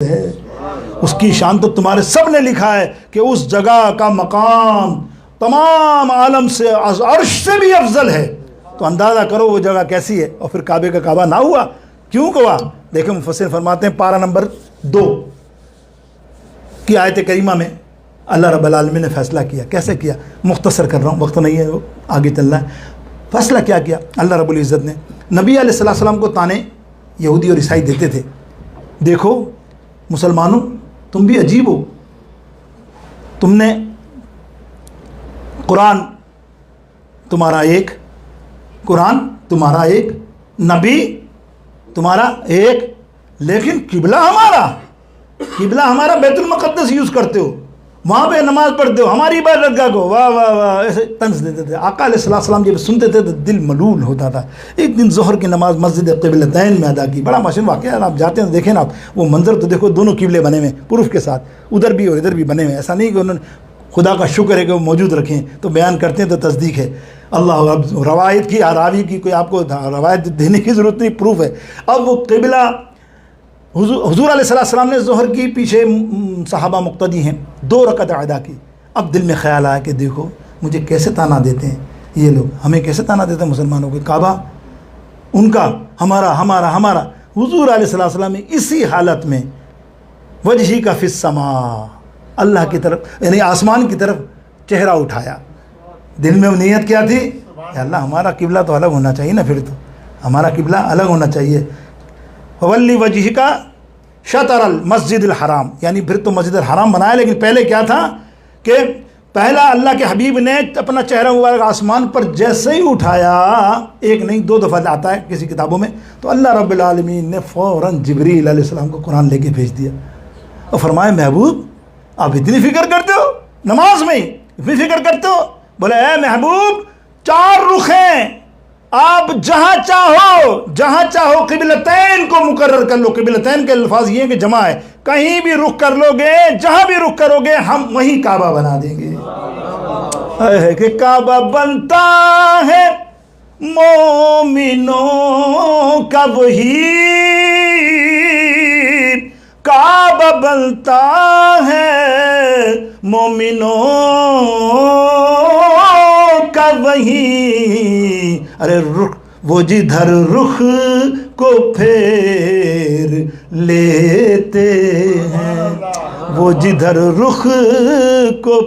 ہے، اس کی شان تو تمہارے سب نے لکھا ہے کہ اس جگہ کا مقام تمام عالم سے عرش سے بھی افضل ہے۔ تو اندازہ کرو وہ جگہ کیسی ہے، اور پھر کعبے کا کعبہ نہ ہوا، کیوں ہوا؟ دیکھیں مفسر فرماتے ہیں پارہ نمبر 2 کی آیت کریمہ میں اللہ رب العالمین نے فیصلہ کیا۔ کیسے کیا؟ مختصر کر رہا ہوں، وقت نہیں ہے، آگے چل رہا ہے۔ فیصلہ کیا کیا اللہ رب العزت نے؟ نبی علیہ السلام کو تانے یہودی اور عیسائی دیتے تھے، دیکھو مسلمانوں تم بھی عجیب ہو، تم نے قرآن تمہارا ایک، قرآن تمہارا ایک، نبی تمہارا ایک، لیکن قبلہ ہمارا بیت المقدس یوز کرتے ہو، وہاں پہ نماز پڑھتے ہو، ہماری عبادت گاہ کو واہ واہ واہ، ایسے طنز دیتے تھے۔ آقا علیہ السلام جب سنتے تھے تو دل ملول ہوتا تھا۔ ایک دن ظہر کی نماز مسجد قبلتین میں ادا کی، بڑا مشہور واقعہ ہے، آپ جاتے ہیں دیکھیں نا، آپ وہ منظر تو دیکھو، دونوں قبلے بنے ہوئے پروف کے ساتھ، ادھر بھی اور ادھر بھی بنے ہوئے، ایسا نہیں کہ انہوں نے خدا کا شکر ہے کہ وہ موجود رکھیں تو بیان کرتے ہیں تو تصدیق ہے۔ اللہ اب روایت کی راوی کی کوئی آپ کو روایت دینے کی ضرورت نہیں، پروف ہے۔ اب وہ قبلہ حضور علیہ السلام نے ظہر کی پیچھے صحابہ مقتدی ہیں، 2 رکعت ادا کی۔ اب دل میں خیال آیا کہ دیکھو مجھے کیسے تانا دیتے ہیں یہ لوگ، ہمیں کیسے تانا دیتے ہیں مسلمانوں کو، کعبہ ان کا، ہمارا۔ حضور علیہ السلام نے اسی حالت میں وجہی کا فی السماء، اللہ کی طرف یعنی آسمان کی طرف چہرہ اٹھایا۔ دل میں وہ نیت کیا تھی کہ اللہ ہمارا قبلہ تو الگ ہونا چاہیے نا، پھر تو ہمارا قبلہ الگ ہونا چاہیے۔ ولی وجہ کا شطر المسجد الحرام، یعنی پھر تو مسجد الحرام بنایا، لیکن پہلے کیا تھا کہ پہلا اللہ کے حبیب نے اپنا چہرہ مبارک آسمان پر جیسے ہی اٹھایا، ایک نہیں 2 دفعہ آتا ہے کسی کتابوں میں، تو اللہ رب العالمین نے فوراً جبریل علیہ السلام کو قرآن لے کے بھیج دیا اور فرمایا محبوب آپ اتنی فکر کرتے ہو، نماز میں اتنی فکر کرتے ہو؟ بولے اے محبوب 4 رخ ہیں، آپ جہاں چاہو قبلتین کو مقرر کر لو۔ قبلتین کے الفاظ یہ ہیں کہ جمع ہے، کہیں بھی رخ کر لو گے، جہاں بھی رخ کرو گے ہم وہیں کعبہ بنا دیں گے۔ کہ کعبہ بنتا ہے مومنوں کا وہی، کعبہ بنتا ہے مومنوں کا وہی، ارے رخ وہ جدھر رخ کو پھیر لیتے ہیں، وہ جدھر رخ کو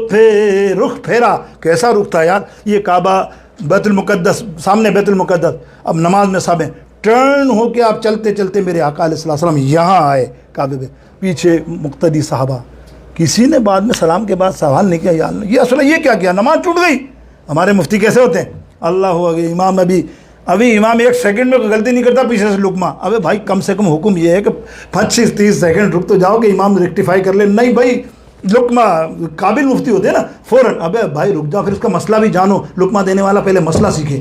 رخ پھیرا، کیسا رخ تھا یار یہ کعبہ، بیت المقدس سامنے، بیت المقدس۔ اب نماز میں صاحب ٹرن ہو کے آپ چلتے چلتے میرے آقا علیہ السلام یہاں آئے کعبے پہ، پیچھے مقتدی صحابہ، کسی نے بعد میں سلام کے بعد سوال نہیں کیا، یا اللہ یہ اصل یہ کیا کیا، نماز ٹوٹ گئی؟ ہمارے مفتی کیسے ہوتے ہیں، اللہ ہو گیا امام، ابھی امام 1 سیکنڈ میں غلطی نہیں کرتا پیچھے سے لقمہ، ابے بھائی کم سے کم حکم یہ ہے کہ 25-30 سیکنڈ رک تو جاؤ کہ امام ریکٹیفائی کر لے، نہیں بھائی لقمہ، قابل مفتی ہوتے ہیں نا فوراً، ابے بھائی رک جاؤ، پھر اس کا مسئلہ بھی جانو، لقمہ دینے والا پہلے مسئلہ سیکھے۔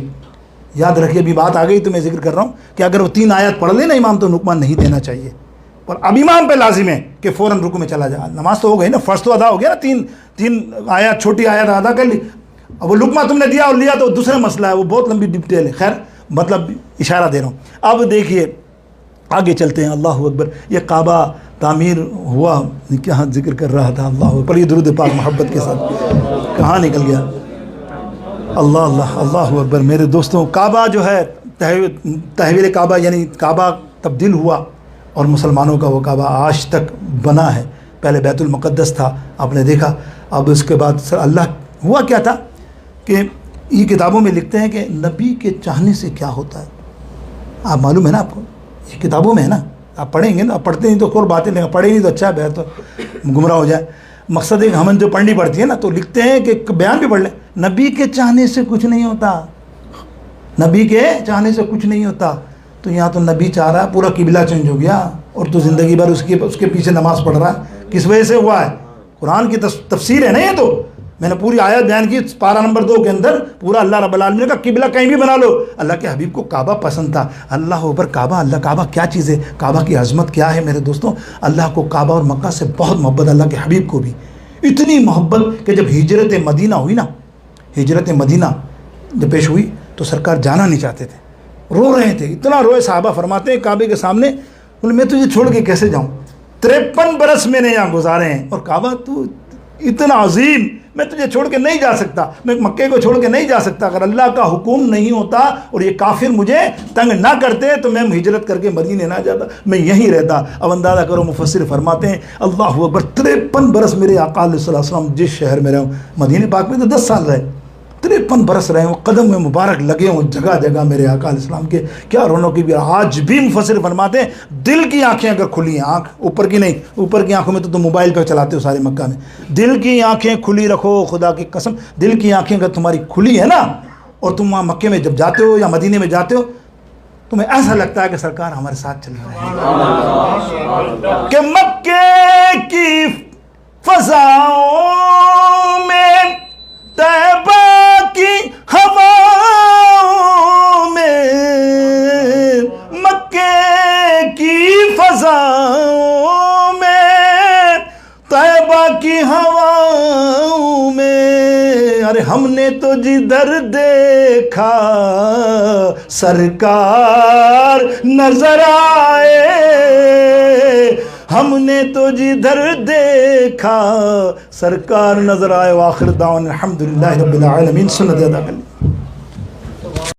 یاد رکھیے ابھی بات آ گئی تو میں ذکر کر رہا ہوں کہ اگر وہ 3 آیات پڑھ لے نا امام تو لقمہ نہیں دینا چاہیے، اور اب امام پہ لازم ہے کہ فوراً رکوع میں چلا جائے، نماز تو ہو گئی نا، فرض تو ادا ہو گیا نا، 3 آیات چھوٹی آیات ادا کر لی، اب وہ لقمہ تم نے دیا اور لیا تو دوسرا مسئلہ ہے، وہ بہت لمبی ڈیٹیل ہے، خیر مطلب اشارہ دے رہا ہوں۔ اب دیکھیے آگے چلتے ہیں، اللہ اکبر، یہ کعبہ تعمیر ہوا، کہاں ذکر کر رہا تھا، اللہ اکبر، یہ درود پاک محبت کے ساتھ کہاں نکل گیا، اللہ اکبر۔ میرے دوستوں کعبہ جو ہے تحویل کعبہ یعنی کعبہ تبدیل ہوا، اور مسلمانوں کا وہ کعبہ آج تک بنا ہے، پہلے بیت المقدس تھا آپ نے دیکھا، اب اس کے بعد اللہ ہوا کیا تھا کہ یہ کتابوں میں لکھتے ہیں کہ نبی کے چاہنے سے کیا ہوتا ہے، آپ معلوم ہے نا آپ کو، یہ کتابوں میں ہے نا، آپ پڑھیں گے نا، آپ پڑھتے نہیں تو اور باتیں لیں، پڑھیں نہیں تو اچھا ہے، تو گمراہ ہو جائے، مقصد ہے کہ ہمیں جو پڑھنی پڑتی ہے نا، تو لکھتے ہیں کہ بیان بھی پڑھ لیں، نبی کے چاہنے سے کچھ نہیں ہوتا، نبی کے چاہنے سے کچھ نہیں ہوتا۔ تو یہاں تو نبی چاہ رہا ہے، پورا قبلہ چینج ہو گیا، اور تو زندگی بھر اس کے پیچھے نماز پڑھ رہا ہے، کس وجہ سے ہوا ہے؟ قرآن کی تفسیر ہے نا، یہ تو میں نے پوری آیت بیان کی، پارہ نمبر 2 کے اندر پورا اللہ رب العالمین کا قبلہ کہیں بھی بنا لو، اللہ کے حبیب کو کعبہ پسند تھا، اللہ اوپر کعبہ، اللہ کعبہ کیا چیز ہے، کعبہ کی عظمت کیا ہے میرے دوستوں، اللہ کو کعبہ اور مکہ سے بہت محبت، اللہ کے حبیب کو بھی اتنی محبت کہ جب ہجرت مدینہ ہوئی نا، ہجرت مدینہ جب پیش ہوئی تو سرکار جانا نہیں چاہتے تھے، رو رہے تھے، اتنا روئے، صحابہ فرماتے ہیں کعبے کے سامنے، بولے میں تجھے چھوڑ کے کیسے جاؤں، 53 برس میں نے یہاں گزارے ہیں، اور کعبہ تو اتنا عظیم، میں تجھے چھوڑ کے نہیں جا سکتا، میں مکے کو چھوڑ کے نہیں جا سکتا، اگر اللہ کا حکم نہیں ہوتا اور یہ کافر مجھے تنگ نہ کرتے تو میں ہجرت کر کے مدینے نہ جاتا، میں یہیں رہتا۔ اب اندازہ کرو، مفسر فرماتے ہیں اللہ اکبر، 53 برس میرے آقا علیہ الصلوۃ والسلام جس شہر میں رہے ہوں، مدینے پاک میں تو 10 سال رہے، 53 برس رہے ہوں، قدم میں مبارک لگے ہوں جگہ جگہ میرے آقا علیہ السلام کے، کیا رونق کی بھی۔ آج بھی مفسر فرماتے ہیں دل کی آنکھیں اگر کھلی ہیں، آنکھ اوپر کی نہیں، اوپر کی آنکھوں میں تو تم موبائل پہ چلاتے ہو سارے مکہ میں، دل کی آنکھیں کھلی رکھو، خدا کی قسم دل کی آنکھیں اگر تمہاری کھلی ہے نا، اور تم وہاں مکے میں جب جاتے ہو یا مدینے میں جاتے ہو، تمہیں ایسا لگتا ہے کہ سرکار ہمارے ساتھ چل رہے ہیں، کہ مکے کی فضاؤں میں، طیبہ کی ہواؤں میں، مکے کی فضاؤں میں، طیبہ کی ہواؤں میں، ارے ہم نے تو جدھر دیکھا سرکار نظر آئے، ہم نے تو جدھر دیکھا سرکار نظر آئے۔ وآخر دعوانا الحمدللہ رب العالمین۔ سنت ادا کر لی۔